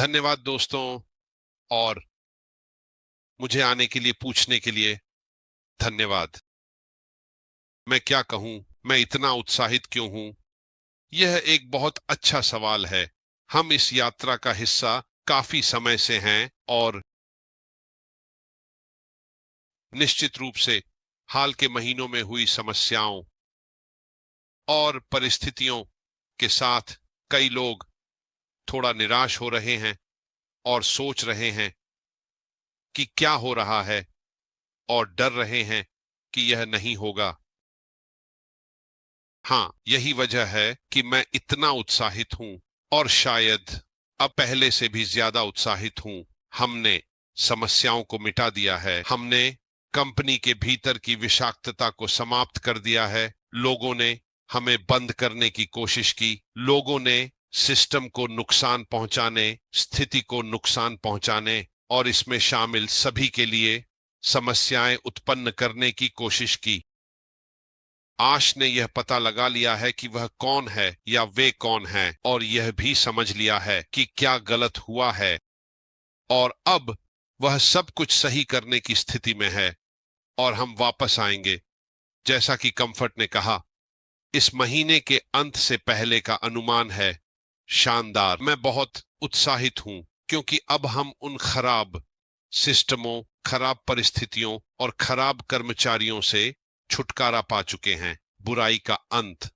धन्यवाद दोस्तों। और मुझे आने के लिए, पूछने के लिए धन्यवाद। मैं क्या कहूं, मैं इतना उत्साहित क्यों हूं? यह एक बहुत अच्छा सवाल है। हम इस यात्रा का हिस्सा काफी समय से हैं और निश्चित रूप से हाल के महीनों में हुई समस्याओं और परिस्थितियों के साथ कई लोग थोड़ा निराश हो रहे हैं और सोच रहे हैं कि क्या हो रहा है, और डर रहे हैं कि यह नहीं होगा। हाँ, यही वजह है कि मैं इतना उत्साहित हूं, और शायद अब पहले से भी ज्यादा उत्साहित हूं। हमने समस्याओं को मिटा दिया है। हमने कंपनी के भीतर की विषाक्तता को समाप्त कर दिया है। लोगों ने हमें बंद करने की कोशिश की। लोगों ने सिस्टम को नुकसान पहुंचाने, स्थिति को नुकसान पहुंचाने और इसमें शामिल सभी के लिए समस्याएं उत्पन्न करने की कोशिश की। आश ने यह पता लगा लिया है कि वह कौन है या वे कौन हैं, और यह भी समझ लिया है कि क्या गलत हुआ है, और अब वह सब कुछ सही करने की स्थिति में है। और हम वापस आएंगे, जैसा कि कंफर्ट ने कहा, इस महीने के अंत से पहले का अनुमान है शानदार। मैं बहुत उत्साहित हूं, क्योंकि अब हम उन खराब सिस्टमों, खराब परिस्थितियों और खराब कर्मचारियों से छुटकारा पा चुके हैं। बुराई का अंत,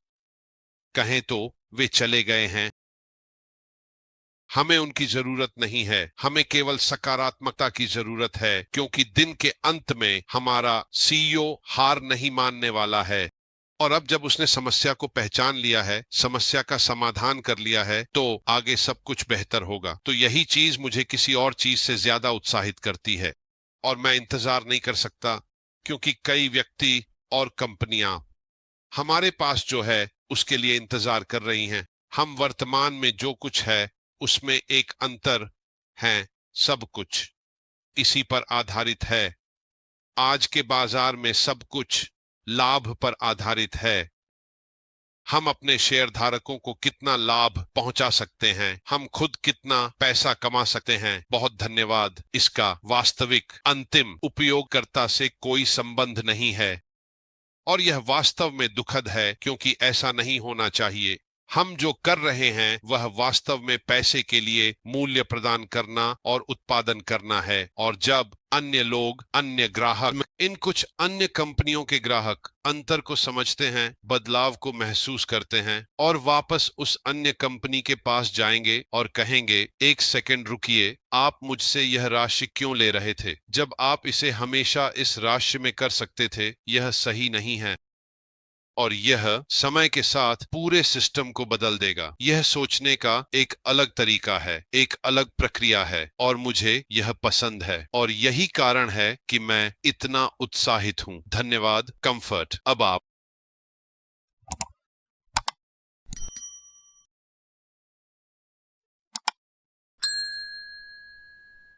कहें तो वे चले गए हैं। हमें उनकी जरूरत नहीं है, हमें केवल सकारात्मकता की जरूरत है, क्योंकि दिन के अंत में हमारा सीईओ हार नहीं मानने वाला है। और अब जब उसने समस्या को पहचान लिया है, समस्या का समाधान कर लिया है, तो आगे सब कुछ बेहतर होगा। तो यही चीज मुझे किसी और चीज से ज्यादा उत्साहित करती है। और मैं इंतजार नहीं कर सकता, क्योंकि कई व्यक्ति और कंपनियां हमारे पास जो है उसके लिए इंतजार कर रही हैं। हम वर्तमान में जो कुछ है उसमें एक अंतर है। सब कुछ इसी पर आधारित है। आज के बाजार में सब कुछ लाभ पर आधारित है। हम अपने शेयर धारकों को कितना लाभ पहुंचा सकते हैं, हम खुद कितना पैसा कमा सकते हैं, बहुत धन्यवाद, इसका वास्तविक अंतिम उपयोगकर्ता से कोई संबंध नहीं है। और यह वास्तव में दुखद है, क्योंकि ऐसा नहीं होना चाहिए। हम जो कर रहे हैं वह वास्तव में पैसे के लिए मूल्य प्रदान करना और उत्पादन करना है। और जब अन्य लोग, अन्य ग्राहक, इन कुछ अन्य कंपनियों के ग्राहक अंतर को समझते हैं, बदलाव को महसूस करते हैं, और वापस उस अन्य कंपनी के पास जाएंगे और कहेंगे, एक सेकंड रुकिए, आप मुझसे यह राशि क्यों ले रहे थे जब आप इसे हमेशा इस राशि में कर सकते थे? यह सही नहीं है। और यह समय के साथ पूरे सिस्टम को बदल देगा। यह सोचने का एक अलग तरीका है, एक अलग प्रक्रिया है, और मुझे यह पसंद है। और यही कारण है कि मैं इतना उत्साहित हूं। धन्यवाद कंफर्ट। अब आप